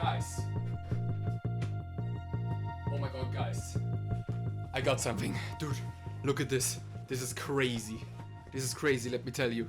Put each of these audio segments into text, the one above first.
Guys. Oh my god, guys. I got something. Dude, look at this. This is crazy. This is crazy, let me tell you.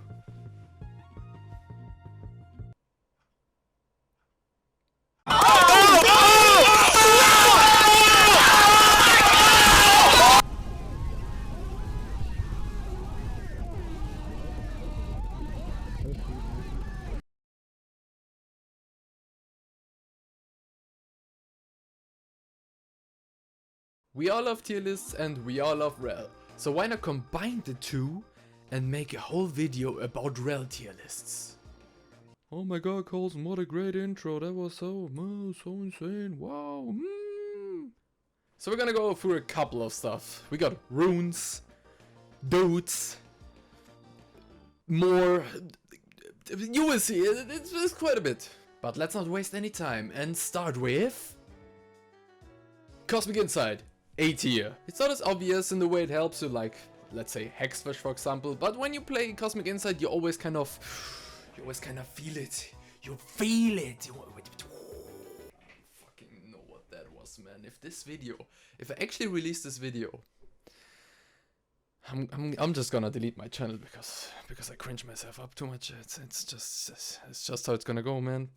We all love tier lists and we all love Rell. So why not combine the two and make a whole video about Rell tier lists? Oh my god, ColsENG, what a great intro. That was so insane. Wow. So we're gonna go through a couple of stuff. We got runes, dudes, more. You will see, it's quite a bit. But let's not waste any time and start with Cosmic Insight. A tier. It's not as obvious in the way it helps you, like, let's say Hexflash for example, but when you play Cosmic Insight you always kind of feel it. You feel it. You fucking know what that was, man. If I actually release this video, I'm just gonna delete my channel because I cringe myself up too much. It's just how it's gonna go, man.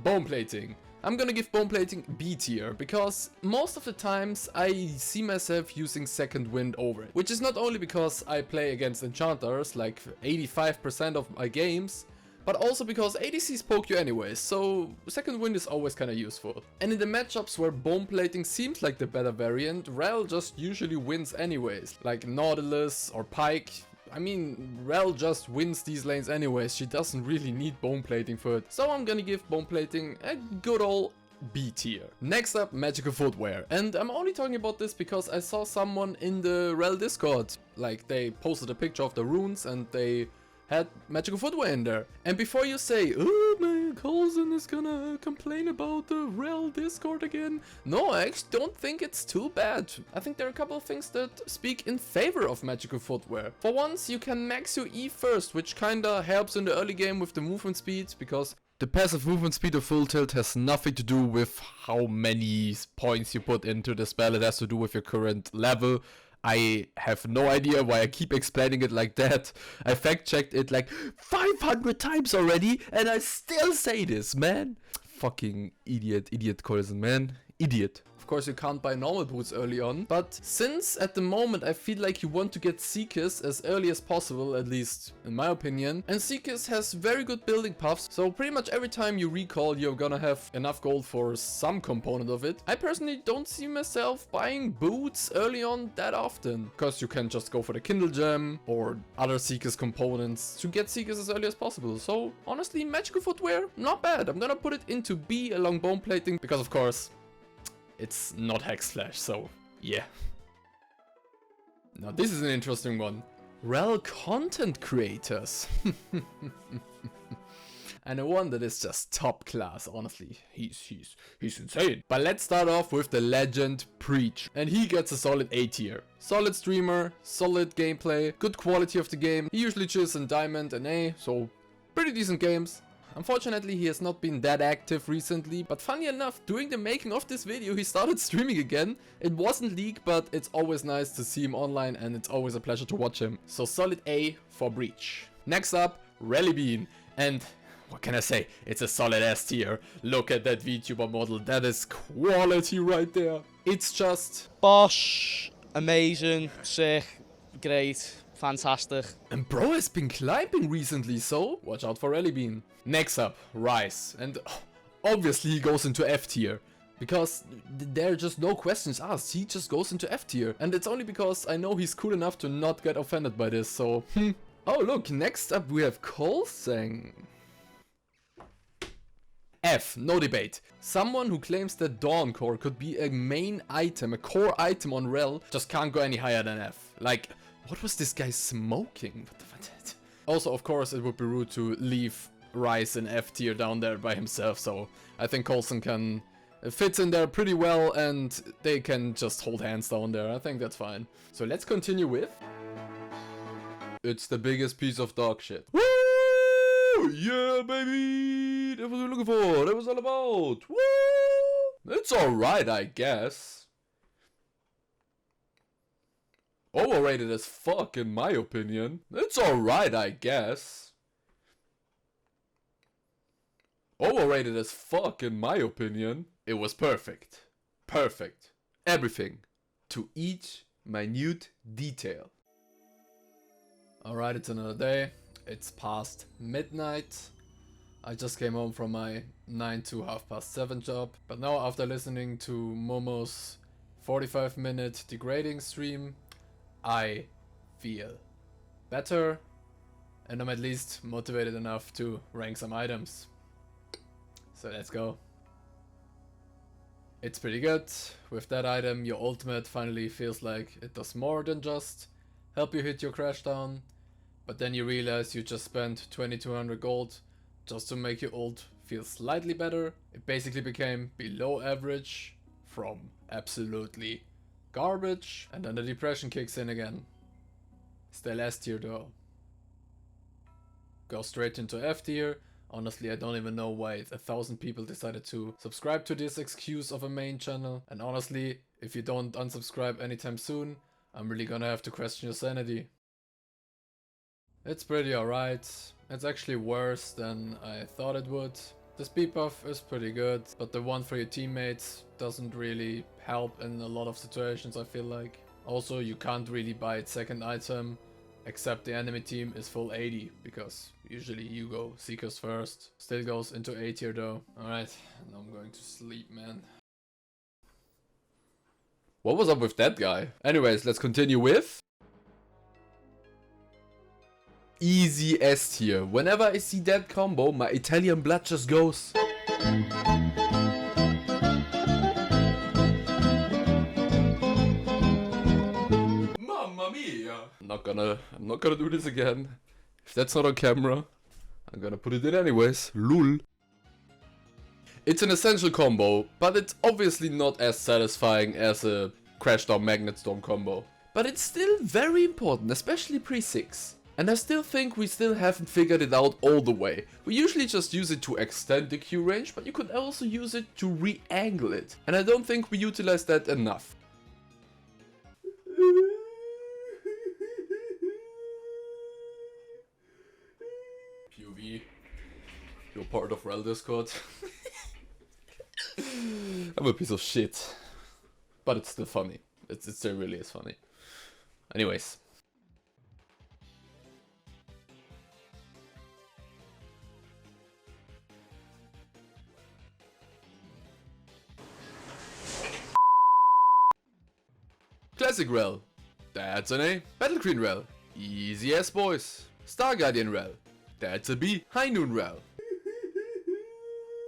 Bone plating. I'm gonna give bone plating B tier because most of the times I see myself using second wind over it, which is not only because I play against enchanters like 85% of my games, but also because ADCs poke you anyways, so second wind is always kinda useful. And in the matchups where bone plating seems like the better variant, Rell just usually wins anyways, like Nautilus or Pike. I mean, Rell just wins these lanes anyways, she doesn't really need bone plating for it. So I'm gonna give bone plating a good ol' B tier. Next up, magical footwear. And I'm only talking about this because I saw someone in the Rell Discord. Like, they posted a picture of the runes and they had magical footwear in there. And before you say, oh man, ColsENG is gonna complain about the Rell Discord again. No, I actually don't think it's too bad. I think there are a couple of things that speak in favor of magical footwear. For once, you can max your E first, which kinda helps in the early game with the movement speed, because the passive movement speed of full tilt has nothing to do with how many points you put into the spell. It has to do with your current level. I have no idea why I keep explaining it like that. I fact checked it like 500 times already and I still say this, man. Fucking idiot ColsENG, man. Idiot. Of course you can't buy normal boots early on, but since at the moment I feel like you want to get Seekers as early as possible, at least in my opinion, and Seekers has very good building paths, so pretty much every time you recall you're gonna have enough gold for some component of it. I personally don't see myself buying boots early on that often, because you can just go for the Kindle Gem or other Seekers components to get Seekers as early as possible. So honestly, magical footwear, not bad. I'm gonna put it into B along bone plating because of course it's not Hexflash, so yeah. Now this is an interesting one. Rell content creators. And the one that is just top class, honestly. He's insane. But let's start off with the legend Preach. And he gets a solid A tier. Solid streamer, solid gameplay, good quality of the game. He usually chills in Diamond and A, so pretty decent games. Unfortunately, he has not been that active recently, but funny enough, during the making of this video, he started streaming again. It wasn't league, but it's always nice to see him online and it's always a pleasure to watch him. So solid A for Breach. Next up, Rellybean. And what can I say? It's a solid S tier. Look at that VTuber model. That is quality right there. It's just Bosh, amazing, sick, great, fantastic. And bro has been climbing recently, so watch out for Rellybean. Next up, Rice. And obviously he goes into F tier. Because there are just no questions asked. He just goes into F tier. And it's only because I know he's cool enough to not get offended by this, so Oh look, next up we have ColsENG. F, no debate. Someone who claims that Dawn Core could be a main item, a core item on Rell, just can't go any higher than F. Like, what was this guy smoking? What the fuck? Also, of course, it would be rude to leave Rice in F tier down there by himself, so I think ColsENG can fit in there pretty well and they can just hold hands down there. I think that's fine. So let's continue with... It's the biggest piece of dog shit. Woo! Yeah, baby! Sweet! That was what we were looking for! That was all about! Woo! It's alright, I guess. Overrated as fuck, in my opinion. It's alright, I guess. Overrated as fuck, in my opinion. It was perfect. Perfect. Everything. To each minute detail. Alright, it's another day. It's past midnight. I just came home from my 9 to 7:30 job. But now, after listening to Momo's 45-minute degrading stream, I feel better. And I'm at least motivated enough to rank some items. So let's go. It's pretty good. With that item, your ultimate finally feels like it does more than just help you hit your crash down. But then you realize you just spent 2200 gold just to make your ult feel slightly better. It basically became below average from absolutely garbage. And then the depression kicks in again. Still S tier though. Go straight into F tier. Honestly, I don't even know why 1,000 people decided to subscribe to this excuse of a main channel. And honestly, if you don't unsubscribe anytime soon, I'm really gonna have to question your sanity. It's pretty alright. It's actually worse than I thought it would. The speed buff is pretty good, but the one for your teammates doesn't really help in a lot of situations, I feel like. Also, you can't really buy its second item, except the enemy team is full 80, because usually you go Seekers first. Still goes into A tier though. Alright, now I'm going to sleep, man. What was up with that guy? Anyways, let's continue with easy S tier. Whenever I see that combo, my Italian blood just goes. Mamma mia! I'm not gonna do this again. If that's not on camera, I'm gonna put it in anyways. Lul. It's an essential combo, but it's obviously not as satisfying as a Crashdown Magnet Storm combo. But it's still very important, especially pre-6. And I still think we still haven't figured it out all the way. We usually just use it to extend the Q range, but you could also use it to re-angle it. And I don't think we utilize that enough. POV, you're part of Rell Discord. I'm a piece of shit. But it's still funny. It still really is funny. Anyways. Classic Rell. That's an A. Battle Queen Rell. Easy as boys. Star Guardian Rell. That's a B. High Noon Rell.